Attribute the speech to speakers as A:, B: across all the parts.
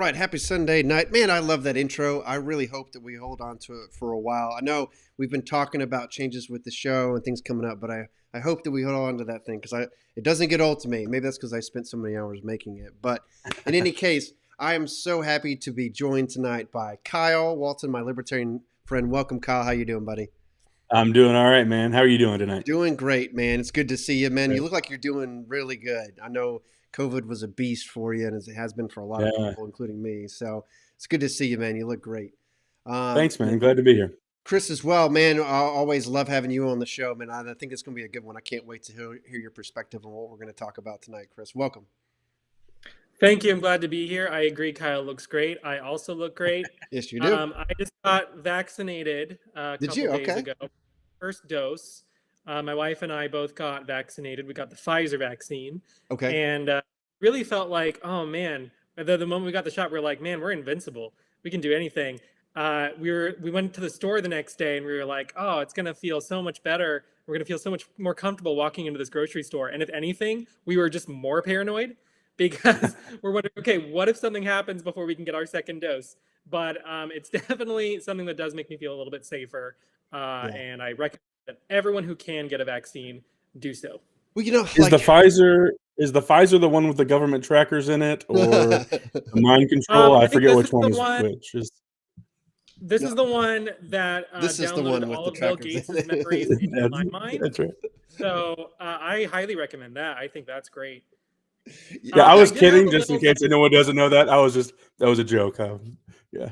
A: right. Happy Sunday night. Man, I love that intro. I really hope that we hold on to it for a while. I know we've been talking about changes with the show and things coming up, but I hope that we hold on to that thing because it doesn't get old to me. Maybe that's because I spent so many hours making it. But in any case, I am so happy to be joined tonight by Kyle Walton, my libertarian friend. Welcome, Kyle. How you doing, buddy?
B: I'm doing all right, man. How are you doing tonight?
A: Doing great, man. It's good to see you, man. You
B: Great.
A: look like you're doing really good. I know COVID was a beast for you, and as it has been for a lot of
B: Yeah.
A: people, including me. So it's good to see you, man. You look great.
B: Thanks,
A: Yeah,
B: man. Glad to be here.
A: Chris as well, man. I always love having you on the show, man. I think it's going to be a good one. I can't wait to hear your perspective on what we're going to talk about tonight, Chris. Welcome.
C: Thank you. I'm glad to be here. I agree. Kyle looks great. I also look great.
A: Yes, you do.
C: I just got vaccinated a
A: Did
C: couple
A: you?
C: days
A: Okay.
C: ago. First dose. My wife and I both got vaccinated. We got the Pfizer vaccine.
A: Okay.
C: And really felt like, oh, man. The moment we got the shot, we were like, man, we're invincible. We can do anything. We went to the store the next day and we were like, oh, it's going to feel so much better. We're going to feel so much more comfortable walking into this grocery store. And if anything, we were just more paranoid because we're wondering, okay, what if something happens before we can get our second dose? But it's definitely something that does make me feel a little bit safer. And I recommend that everyone who can get a vaccine do so.
A: Well, you know,
B: Is the Pfizer the one with the government trackers in it, or the mind control? I forget which one is which.
C: This is the one that
A: This is the
C: downloaded
A: one with
C: all
A: the
C: of Bill
A: trackers
C: Gates'
A: in it.
C: memories into my mind.
B: That's right.
C: So I highly recommend that. I think that's great.
B: Yeah, I was
C: did
B: kidding,
C: have a
B: just in
C: little
B: case anyone doesn't know that. That was a joke. Yeah.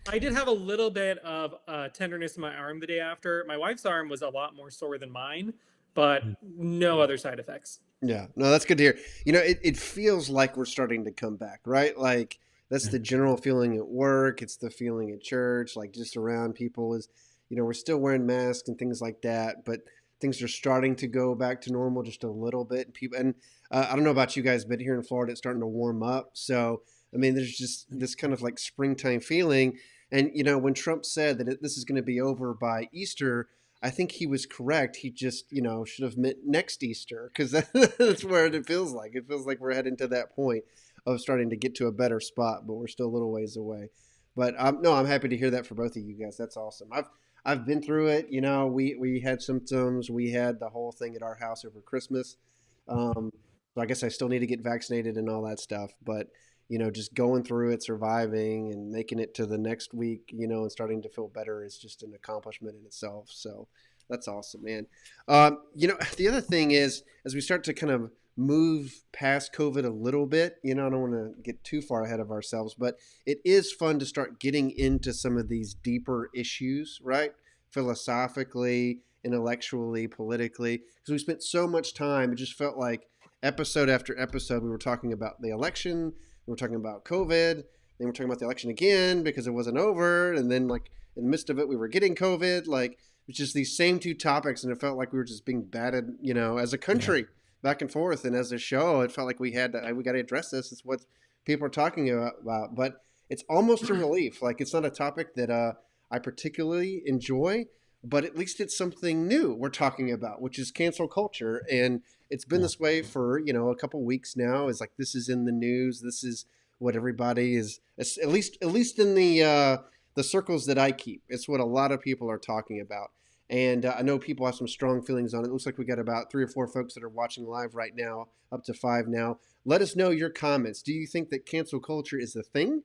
C: I did have a little bit of tenderness in my arm the day after. My wife's arm was a lot more sore than mine, but no other side effects.
A: Yeah, no, that's good to hear. You know, it feels like we're starting to come back, right? Like that's the general feeling at work. It's the feeling at church, like just around people is, you know, we're still wearing masks and things like that, but things are starting to go back to normal just a little bit. And people, and I don't know about you guys, but here in Florida, it's starting to warm up. So, I mean, there's just this kind of like springtime feeling. And, you know, when Trump said that this is going to be over by Easter, I think he was correct. He just, you know, should have meant next Easter because that's where it feels like. It feels like we're heading to that point of starting to get to a better spot, but we're still a little ways away. But no, I'm happy to hear that for both of you guys. That's awesome. I've been through it. You know, we had symptoms. We had the whole thing at our house over Christmas. So I guess I still need to get vaccinated and all that stuff. But you know, just going through it, surviving, and making it to the next week, you know, and starting to feel better is just an accomplishment in itself. So that's awesome, man. You know, the other thing is, as we start to kind of move past COVID a little bit, you know, I don't want to get too far ahead of ourselves, but it is fun to start getting into some of these deeper issues, right? Philosophically, intellectually, politically, because we spent so much time, it just felt like episode after episode, we were talking about the election. We were talking about COVID, then we're talking about the election again because it wasn't over, and then like in the midst of it, we were getting COVID. Like it's just these same two topics, and it felt like we were just being batted, you know, as a country back and forth, and as a show, it felt like we got to address this. It's what people are talking about, but it's almost a relief. Like it's not a topic that I particularly enjoy, but at least it's something new we're talking about, which is cancel culture. And it's been this way for, you know, a couple weeks now. It's like, this is in the news. This is what everybody is, at least in the circles that I keep. It's what a lot of people are talking about. And I know people have some strong feelings on it. It looks like we got about 3 or 4 folks that are watching live right now, up to 5 now. Let us know your comments. Do you think that cancel culture is a thing?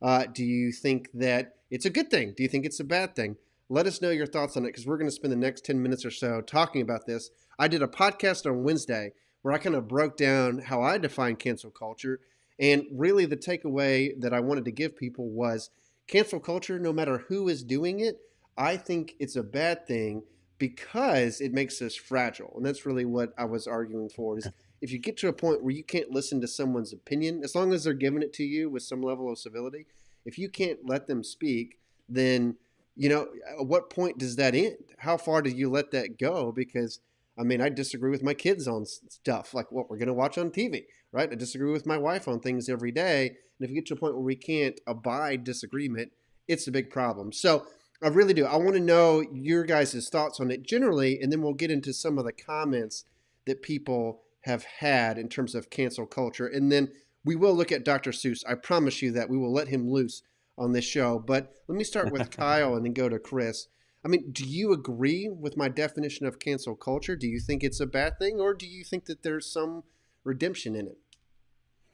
A: Do you think that it's a good thing? Do you think it's a bad thing? Let us know your thoughts on it because we're going to spend the next 10 minutes or so talking about this. I did a podcast on Wednesday where I kind of broke down how I define cancel culture. And really the takeaway that I wanted to give people was cancel culture, no matter who is doing it, I think it's a bad thing because it makes us fragile. And that's really what I was arguing for is if you get to a point where you can't listen to someone's opinion, as long as they're giving it to you with some level of civility, if you can't let them speak, then you know, at what point does that end? How far do you let that go? Because, I mean, I disagree with my kids on stuff like what we're going to watch on TV, right? I disagree with my wife on things every day. And if you get to a point where we can't abide disagreement, it's a big problem. So I really do. I want to know your guys' thoughts on it generally, and then we'll get into some of the comments that people have had in terms of cancel culture. And then We will look at Dr. Seuss. I promise you that we will let him loose on this show. But let me start with Kyle and then go to Chris. I mean, do you agree with my definition of cancel culture? Do you think it's a bad thing, or do you think that there's some redemption in it?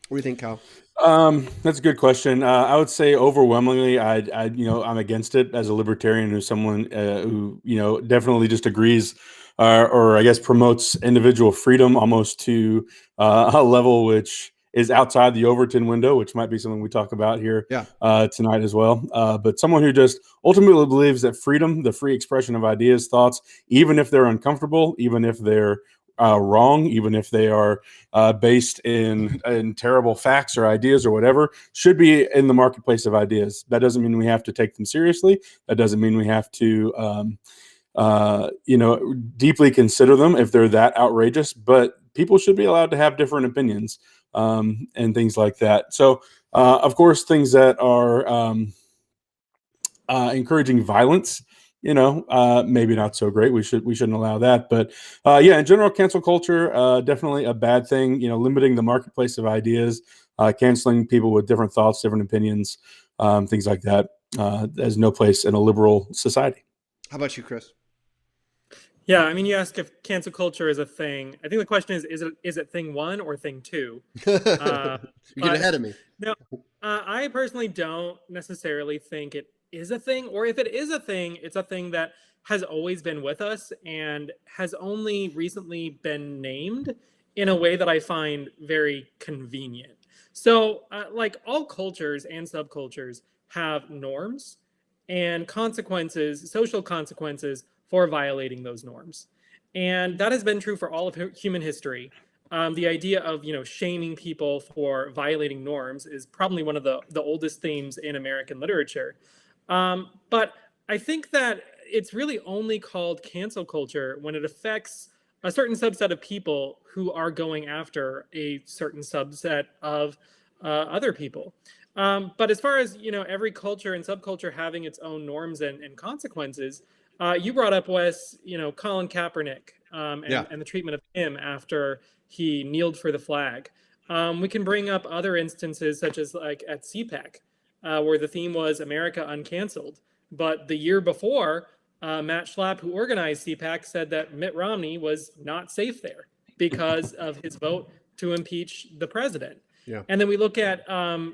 A: What do you think, Kyle?
B: That's a good question. I would say overwhelmingly, I'm against it as a libertarian, who's someone who, definitely just agrees, or I guess promotes individual freedom almost to a level which is outside the Overton window, which might be something we talk about here
A: Yeah.
B: Tonight as well. But someone who just ultimately believes that freedom, the free expression of ideas, thoughts, even if they're uncomfortable, even if they're wrong, even if they are based in terrible facts or ideas or whatever, should be in the marketplace of ideas. That doesn't mean we have to take them seriously. That doesn't mean we have to, deeply consider them if they're that outrageous. But people should be allowed to have different opinions and things like that. So, of course, things that are encouraging violence, maybe not so great. We shouldn't allow that. But in general, cancel culture, definitely a bad thing. Limiting the marketplace of ideas, canceling people with different thoughts, different opinions, things like that. Has no place in a liberal society.
A: How about you, Chris?
C: Yeah, I mean, you ask if cancel culture is a thing. I think the question is it thing one or thing two?
A: You get ahead of me.
C: No, I personally don't necessarily think it is a thing, or if it is a thing, it's a thing that has always been with us and has only recently been named in a way that I find very convenient. So, like all cultures and subcultures have norms and consequences, social consequences for violating those norms. And that has been true for all of human history. The idea of shaming people for violating norms is probably one of the oldest themes in American literature. But I think that it's really only called cancel culture when it affects a certain subset of people who are going after a certain subset of other people. But as far as every culture and subculture having its own norms and consequences, you brought up, Wes, Colin Kaepernick and the treatment of him after he kneeled for the flag. We can bring up other instances such as like at CPAC, where the theme was America Uncanceled. But the year before, Matt Schlapp, who organized CPAC, said that Mitt Romney was not safe there because of his vote to impeach the president.
A: Yeah.
C: And then we look at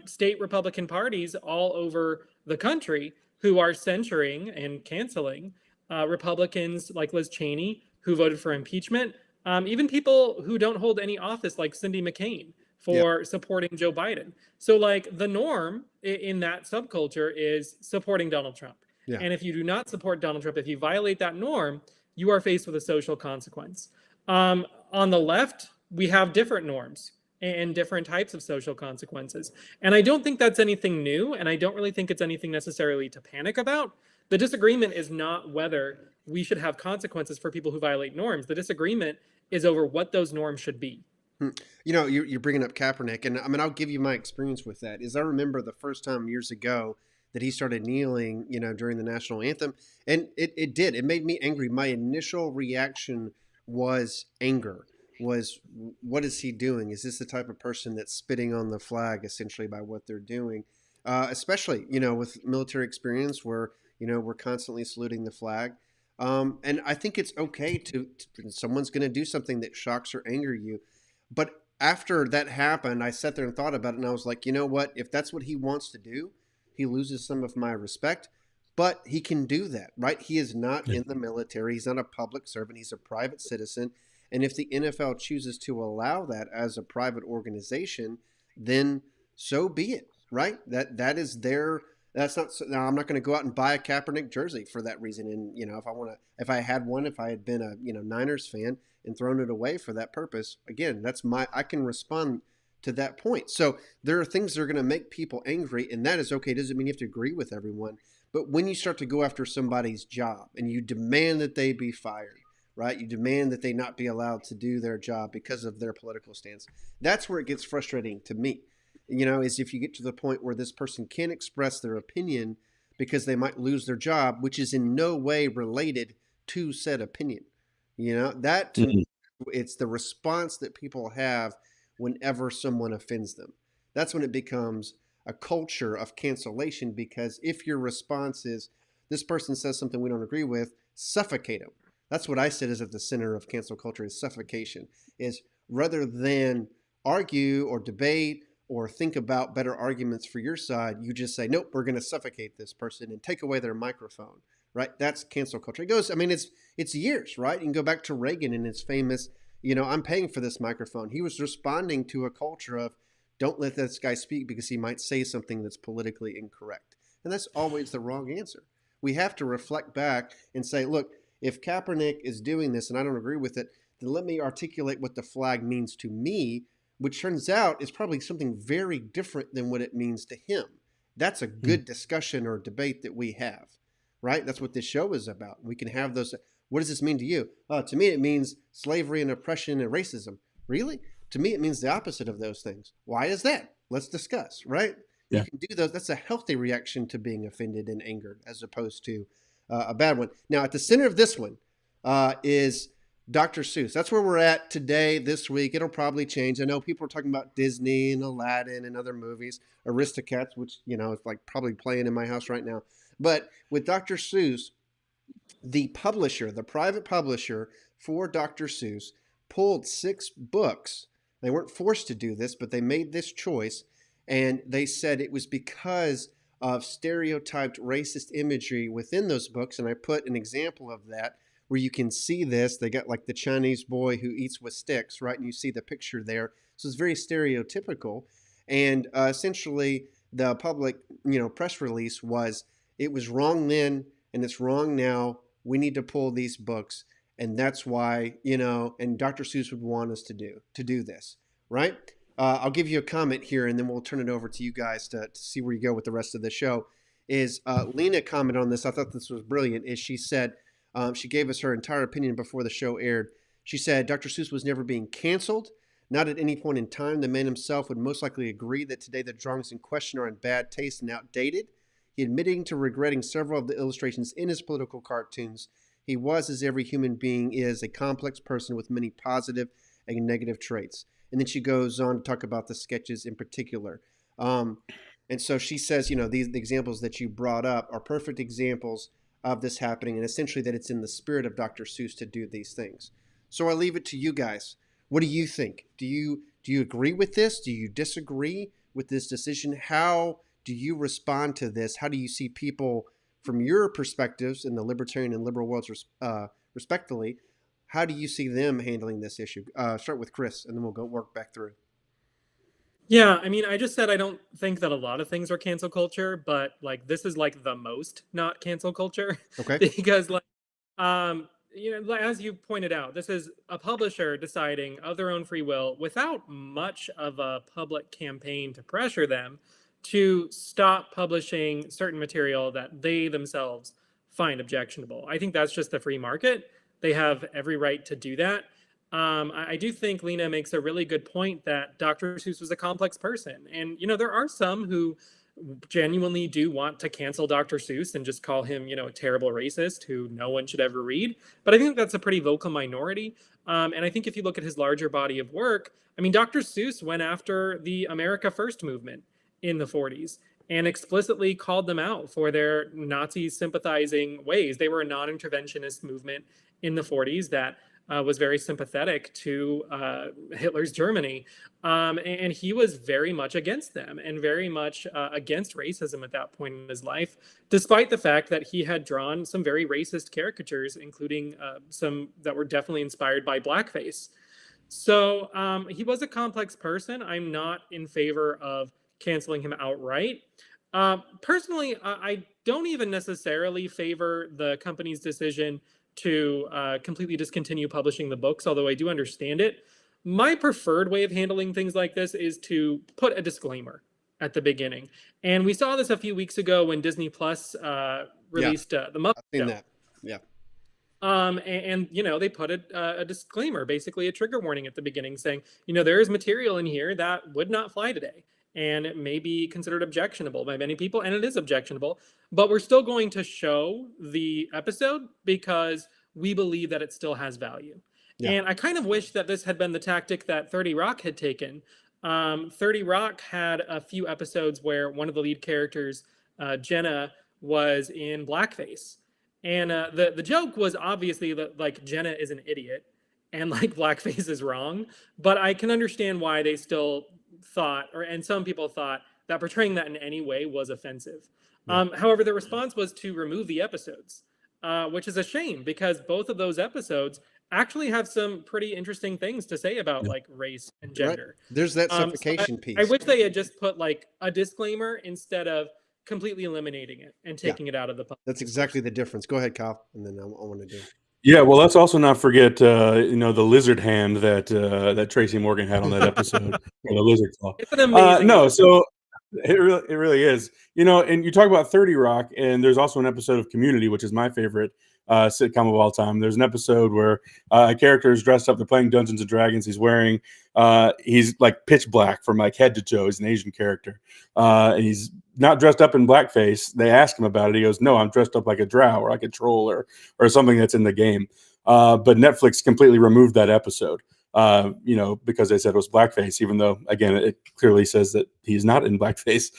C: state Republican parties all over the country who are censuring and canceling Republicans like Liz Cheney, who voted for impeachment, even people who don't hold any office like Cindy McCain for supporting Joe Biden. So like the norm in that subculture is supporting Donald Trump.
A: Yeah.
C: And if you do not support Donald Trump, if you violate that norm, you are faced with a social consequence. On the left, we have different norms and different types of social consequences. And I don't think that's anything new. And I don't really think it's anything necessarily to panic about. The disagreement is not whether we should have consequences for people who violate norms. The disagreement is over what those norms should be.
A: You're bringing up Kaepernick, and I mean, I'll give you my experience with that. Is I remember the first time years ago that he started kneeling, during the national anthem, and it made me angry. My initial reaction was anger. Was what is he doing? Is this the type of person that's spitting on the flag essentially by what they're doing? Especially, with military experience where, we're constantly saluting the flag. And I think it's okay to someone's going to do something that shocks or anger you. But after that happened, I sat there and thought about it, and I was like, you know what? If that's what he wants to do, he loses some of my respect, but he can do that, right? He is not in the military. He's not a public servant. He's a private citizen. And if the NFL chooses to allow that as a private organization, then so be it, right? That is their. That's not. Now I'm not going to go out and buy a Kaepernick jersey for that reason. And if I had one, if I had been a Niners fan and thrown it away for that purpose, again, I can respond to that point. So there are things that are going to make people angry, and that is okay. It doesn't mean you have to agree with everyone. But when you start to go after somebody's job and you demand that they be fired, right? You demand that they not be allowed to do their job because of their political stance. That's where it gets frustrating to me, is if you get to the point where this person can't express their opinion because they might lose their job, which is in no way related to said opinion. That to me, it's the response that people have whenever someone offends them. That's when it becomes a culture of cancellation, because if your response is, this person says something we don't agree with, suffocate them. That's what I said is at the center of cancel culture, is suffocation. Is rather than argue or debate or think about better arguments for your side, you just say, nope, we're going to suffocate this person and take away their microphone, right? That's cancel culture. It goes, I mean, it's years, right? You can go back to Reagan and his famous, I'm paying for this microphone. He was responding to a culture of, don't let this guy speak because he might say something that's politically incorrect. And that's always the wrong answer. We have to reflect back and say, look, if Kaepernick is doing this and I don't agree with it, then let me articulate what the flag means to me, which turns out is probably something very different than what it means to him. That's a good discussion or debate that we have, right? That's what this show is about. We can have those. What does this mean to you? To me, it means slavery and oppression and racism. Really? To me, it means the opposite of those things. Why is that? Let's discuss, right?
B: Yeah.
A: You can do those. That's a healthy reaction to being offended and angered, as opposed to a bad one. Now, at the center of this one is Dr. Seuss. That's where we're at today, this week. It'll probably change. I know people are talking about Disney and Aladdin and other movies, Aristocats, which, is like probably playing in my house right now. But with Dr. Seuss, the publisher, the private publisher for Dr. Seuss, pulled 6 books. They weren't forced to do this, but they made this choice. And they said it was because of stereotyped racist imagery within those books. And I put an example of that where you can see this. They got like the Chinese boy who eats with sticks, right? And you see the picture there. So it's very stereotypical. And essentially the public, press release was, it was wrong then and it's wrong now. We need to pull these books. And that's why, and Dr. Seuss would want us to do this, right? I'll give you a comment here and then we'll turn it over to you guys to see where you go with the rest of the show. Is Lena commented on this. I thought this was brilliant. Is she said, she gave us her entire opinion before the show aired. She said, Dr. Seuss was never being canceled. Not at any point in time. The man himself would most likely agree that today the drawings in question are in bad taste and outdated. He admitting to regretting several of the illustrations in his political cartoons. He was, as every human being is, a complex person with many positive and negative traits. And then she goes on to talk about the sketches in particular. And so she says, the examples that you brought up are perfect examples of this happening, and essentially that it's in the spirit of Dr. Seuss to do these things. So I leave it to you guys. What do you think? Do you agree with this? Do you disagree with this decision? How do you respond to this? How do you see people from your perspectives in the libertarian and liberal worlds, respectively? How do you see them handling this issue? Start with Chris, and then we'll go work back through.
C: Yeah, I mean, I just said I don't think that a lot of things are cancel culture, but like this is like the most not cancel culture.
A: Okay.
C: Because as you pointed out, this is a publisher deciding of their own free will without much of a public campaign to pressure them to stop publishing certain material that they themselves find objectionable. I think that's just the free market. They have every right to do that. I do think Lena makes a really good point that Dr. Seuss was a complex person. And, there are some who genuinely do want to cancel Dr. Seuss and just call him, a terrible racist who no one should ever read. But I think that's a pretty vocal minority. And I think if you look at his larger body of work, I mean, Dr. Seuss went after the America First movement in the 40s and explicitly called them out for their Nazi sympathizing ways. They were a non-interventionist movement in the 40s that was very sympathetic to Hitler's Germany. And he was very much against them and very much against racism at that point in his life, despite the fact that he had drawn some very racist caricatures, including some that were definitely inspired by Blackface. So he was a complex person. I'm not in favor of canceling him outright. Personally, I don't even necessarily favor the company's decision to completely discontinue publishing the books, although I do understand it. My preferred way of handling things like this is to put a disclaimer at the beginning. And we saw this a few weeks ago when Disney Plus released The Muppet Show.
A: I've seen that. Yeah.
C: And they put a disclaimer, basically a trigger warning at the beginning saying, there is material in here that would not fly today. And it may be considered objectionable by many people, and it is objectionable, but we're still going to show the episode because we believe that it still has value. Yeah. And I kind of wish that this had been the tactic that 30 Rock had taken 30 Rock had a few episodes where one of the lead characters, Jenna, was in blackface. And the joke was obviously that like Jenna is an idiot and like blackface is wrong. But I can understand why they still thought, and some people thought, that portraying that in any way was offensive. However, the response was to remove the episodes, which is a shame because both of those episodes actually have some pretty interesting things to say about like race and gender.
A: Right. There's that
C: So
A: suffocation piece.
C: I wish they had just put like a disclaimer instead of completely eliminating it and taking it out of the public.
A: That's exactly the difference. Go ahead, Kyle, and then I want to do.
B: Yeah, well, let's also not forget, the lizard hand that Tracy Morgan had on that episode, or the lizard claw.
C: It's an amazing.
B: No, so it really is. And you talk about 30 Rock, and there's also an episode of Community, which is my favorite sitcom of all time. There's an episode where a character is dressed up. They're playing Dungeons and Dragons. He's wearing, he's like pitch black from like head to toe. He's an Asian character. And he's not dressed up in blackface. They ask him about it. He goes, "No, I'm dressed up like a drow or like a troll or something that's in the game." But Netflix completely removed that episode. Because they said it was blackface, even though, again, it clearly says that he's not in blackface.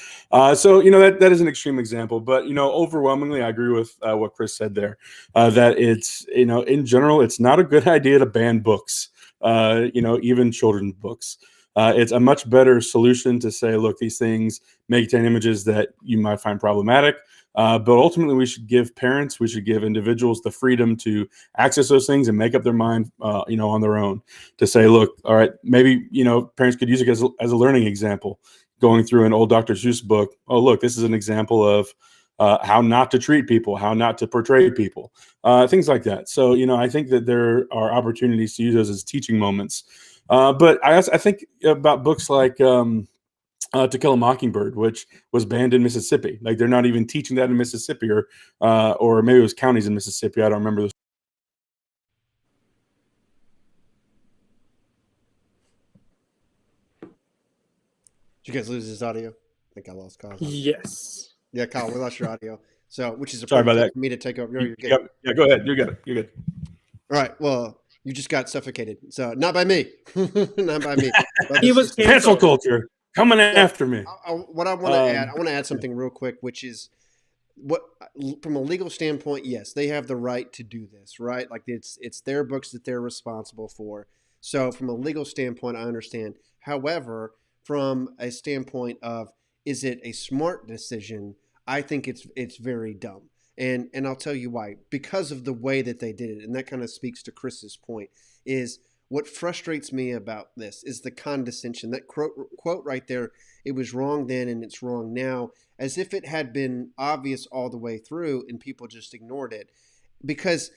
B: So that is an extreme example. But, overwhelmingly, I agree with what Chris said there, that it's, in general, it's not a good idea to ban books, even children's books. It's a much better solution to say, look, these things may contain images that you might find problematic. But ultimately, we should give parents, we should give individuals the freedom to access those things and make up their mind, on their own to say, look, all right, maybe, parents could use it as a learning example, going through an old Dr. Seuss book. Oh, look, this is an example of how not to treat people, how not to portray people, things like that. So, I think that there are opportunities to use those as teaching moments. But I think about books like To Kill a Mockingbird, which was banned in Mississippi. Like they're not even teaching that in Mississippi, or maybe it was counties in Mississippi. I don't remember this.
A: Did you guys lose his audio? I think I lost Kyle.
C: Yes.
A: Yeah, Kyle, we lost your audio. So, which is a
B: Sorry about that.
A: for me to take over. You're good.
B: Yep. Yeah, go ahead. You're good. You're good.
A: All right. Well, you just got suffocated. So, not by me. Not by me.
C: He was
B: cancel culture coming after me.
A: What I want to add, I want to add something real quick, which is from a legal standpoint, yes, they have the right to do this, right? Like it's their books that they're responsible for. So from a legal standpoint, I understand. However, from a standpoint of, is it a smart decision? I think it's very dumb. And I'll tell you why. Because of the way that they did it, and that kind of speaks to Chris's point, is what frustrates me about this is the condescension. That quote right there, it was wrong then and it's wrong now, as if it had been obvious all the way through and people just ignored it. Because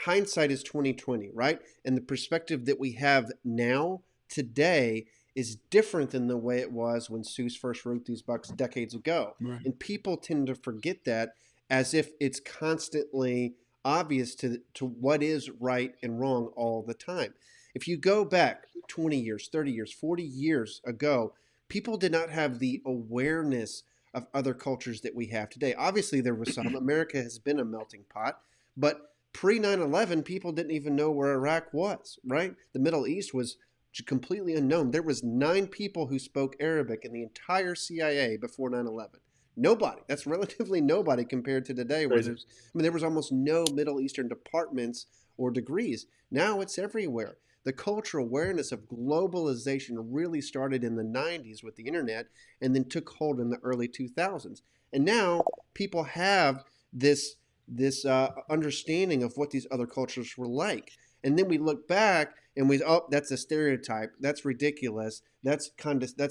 A: hindsight is 2020, right? And the perspective that we have now, today, is different than the way it was when Seuss first wrote these books decades ago. Right. And people tend to forget that, as if it's constantly obvious to what is right and wrong all the time. If you go back 20 years, 30 years, 40 years ago, people did not have the awareness of other cultures that we have today. Obviously, there was some. America has been a melting pot, but pre 9/11, people didn't even know where Iraq was, right? The Middle East was completely unknown. There was 9 people who spoke Arabic in the entire CIA before 9/11. Nobody. That's relatively nobody compared to today, where there was almost no Middle Eastern departments or degrees. Now it's everywhere. The cultural awareness of globalization really started in the 90s with the internet and then took hold in the early 2000s. And now people have this understanding of what these other cultures were like. And then we look back and that's a stereotype. That's ridiculous. That's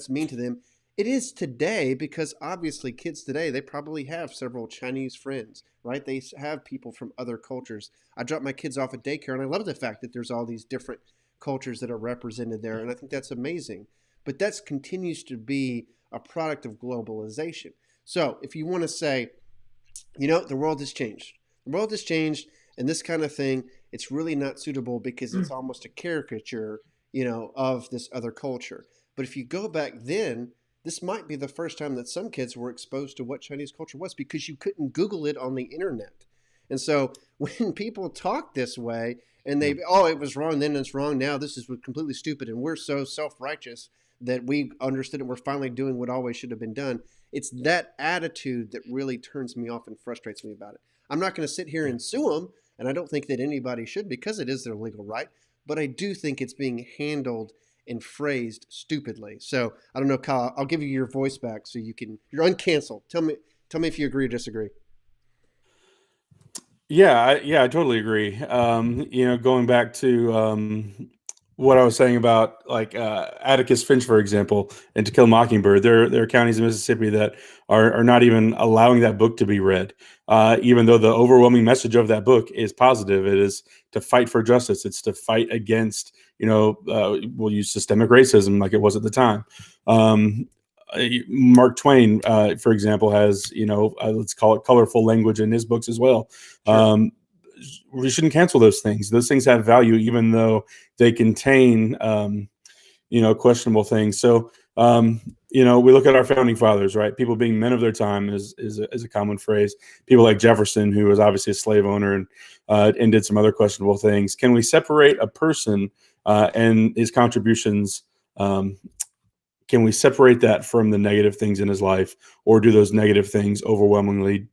A: mean to them. It is today, because obviously kids today, they probably have several Chinese friends, right? They have people from other cultures. I drop my kids off at daycare, and I love the fact that there's all these different cultures that are represented there, and I think that's amazing. But that continues to be a product of globalization. So if you want to say, the world has changed. The world has changed, and this kind of thing, it's really not suitable because it's almost a caricature, of this other culture. But if you go back then, this might be the first time that some kids were exposed to what Chinese culture was, because you couldn't Google it on the internet. And so when people talk this way and it was wrong then and it's wrong now, this is completely stupid and we're so self-righteous, that we understood and we're finally doing what always should have been done. It's that attitude that really turns me off and frustrates me about it. I'm not going to sit here and sue them, and I don't think that anybody should because it is their legal right. But I do think it's being handled and phrased stupidly. So I don't know, Kyle. I'll give you your voice back so you're uncanceled. Tell me if you agree or disagree.
B: Yeah, I totally agree. Going back to what I was saying about like Atticus Finch, for example, and To Kill a Mockingbird, there are counties in Mississippi that are not even allowing that book to be read, even though the overwhelming message of that book is positive. It is to fight for justice. It's to fight against, we'll use systemic racism like it was at the time. Mark Twain, for example, has let's call it colorful language in his books as well.
A: Sure.
B: We shouldn't cancel those things. Those things have value, even though they contain questionable things. So we look at our founding fathers, right? People being men of their time is a common phrase. People like Jefferson, who was obviously a slave owner and did some other questionable things. Can we separate a person and his contributions? Can we separate that from the negative things in his life, or do those negative things overwhelmingly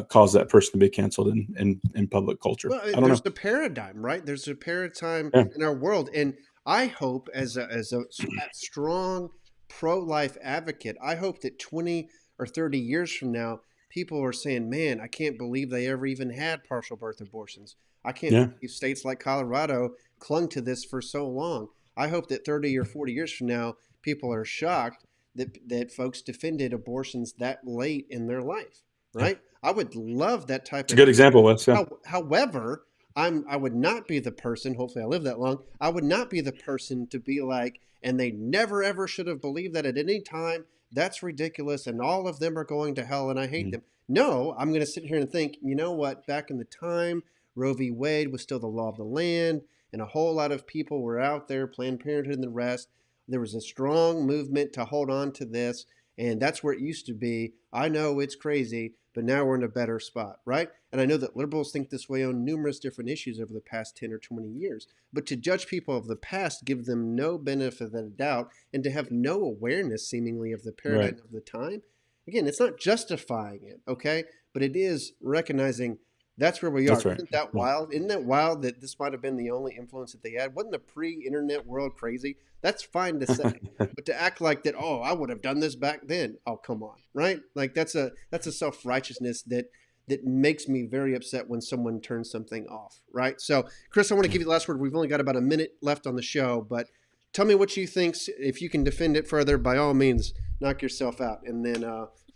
B: cause that person to be canceled in public culture?
A: Well,
B: I don't
A: there's
B: know.
A: a paradigm, right? There's a paradigm
B: Yeah.
A: in our world, and I hope, as a strong pro-life advocate, I hope that 20 or 30 years from now, people are saying, "Man, I can't believe they ever even had partial birth abortions. I can't
B: Yeah.
A: believe states like Colorado clung to this for so long." I hope that 30 or 40 years from now, people are shocked that folks defended abortions that late in their life,
B: Yeah.
A: right? I would love that type
B: It's a
A: of
B: good example, Wes. Yeah.
A: However, I would not be the person, hopefully I live that long, I would not be the person to be like, and they never ever should have believed that at any time. That's ridiculous, and all of them are going to hell, and I hate
B: Mhm.
A: them. No, I'm going to sit here and think, you know what? Back in the time, Roe v. Wade was still the law of the land, and a whole lot of people were out there, Planned Parenthood and the rest. There was a strong movement to hold on to this, and that's where it used to be. I know it's crazy, but now we're in a better spot, right? And I know that liberals think this way on numerous different issues over the past 10 or 20 years. But to judge people of the past, give them no benefit of the doubt, and to have no awareness, seemingly, of the
B: Right.
A: paradigm of the time, again, it's not justifying it, okay? But it is recognizing that's where we
B: That's
A: are.
B: right.
A: Isn't that
B: Yeah.
A: wild? Isn't that wild that this might have been the only influence that they had? Wasn't the pre-internet world crazy? That's fine to say. But to act like that, oh, I would have done this back then. Oh, come on, right? Like that's a self-righteousness that makes me very upset when someone turns something off, right? So, Chris, I want to give you the last word. We've only got about a minute left on the show, but tell me what you think. If you can defend it further, by all means, knock yourself out, and then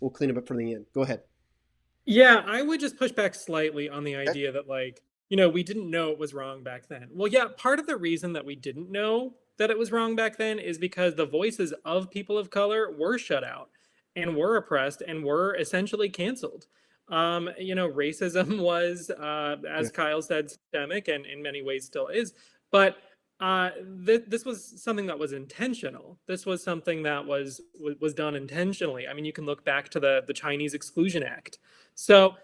A: we'll clean up for the end. Go ahead.
C: Yeah, I would just push back slightly on the
A: Okay.
C: idea that, like, we didn't know it was wrong back then. Well, yeah, part of the reason that we didn't know that it was wrong back then is because the voices of people of color were shut out and were oppressed and were essentially canceled. Racism was,
A: Yeah.
C: as Kyle said, systemic and in many ways still is. But this was something that was intentional. This was something that was done intentionally. I mean, you can look back to the Chinese Exclusion Act. So,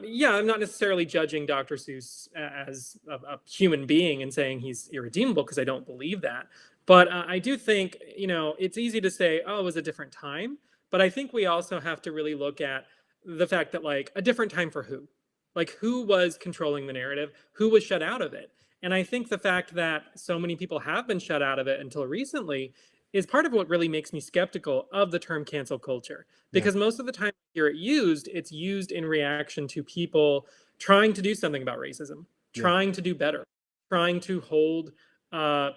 C: yeah, I'm not necessarily judging Dr. Seuss as a human being and saying he's irredeemable, because I don't believe that. But I do think, it's easy to say, oh, it was a different time. But I think we also have to really look at the fact that, like, a different time for who? Like, who was controlling the narrative? Who was shut out of it? And I think the fact that so many people have been shut out of it until recently is part of what really makes me skeptical of the term cancel culture.
A: Yeah.
C: Because most of the time you hear it used, it's used in reaction to people trying to do something about racism,
A: Yeah.
C: trying to do better, trying to hold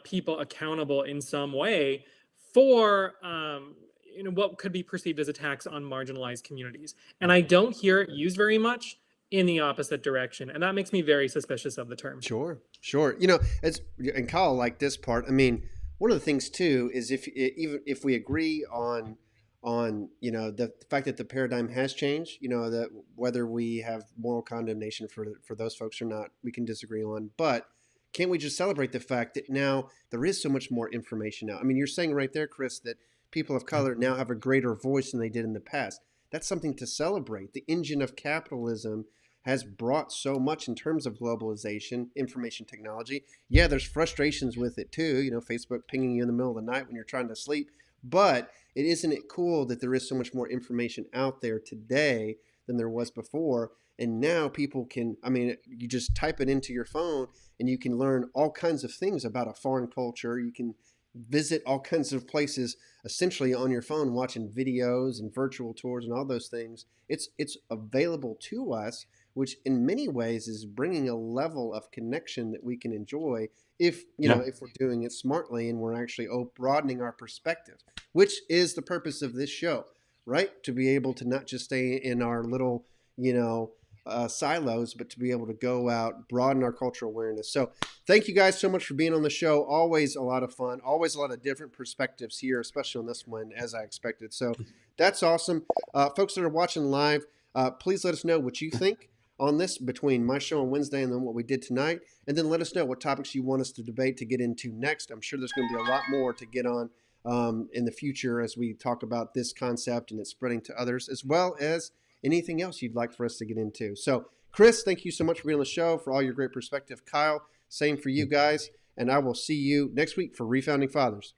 C: people accountable in some way for what could be perceived as attacks on marginalized communities. And I don't hear it used very much in the opposite direction, and that makes me very suspicious of the term.
A: Sure, sure. It's and Kyle like this part. I mean, one of the things too is even if we agree on the fact that the paradigm has changed, that whether we have moral condemnation for those folks or not, we can disagree on. But can't we just celebrate the fact that now there is so much more information now? I mean, you're saying right there, Chris, that people of color now have a greater voice than they did in the past. That's something to celebrate. The engine of capitalism has brought so much in terms of globalization, information technology. Yeah, there's frustrations with it too. Facebook pinging you in the middle of the night when you're trying to sleep. But isn't it cool that there is so much more information out there today than there was before? And now people can, I mean, you just type it into your phone and you can learn all kinds of things about a foreign culture. You can visit all kinds of places essentially on your phone, watching videos and virtual tours and all those things. It's available to us, which in many ways is bringing a level of connection that we can enjoy if, you know, if we're doing it smartly and we're actually broadening our perspective, which is the purpose of this show, right? To be able to not just stay in our little, you know, silos, but to be able to go out, broaden our cultural awareness. So thank you guys so much for being on the show. Always a lot of fun, always a lot of different perspectives here, especially on this one, as I expected. So that's awesome. Folks that are watching live, please let us know what you think on this between my show on Wednesday and then what we did tonight. And then let us know what topics you want us to debate to get into next. I'm sure there's going to be a lot more to get on in the future as we talk about this concept and it's spreading to others, as well as anything else you'd like for us to get into. So, Chris, thank you so much for being on the show, for all your great perspective. Kyle, same for you guys. And I will see you next week for Refounding Fathers.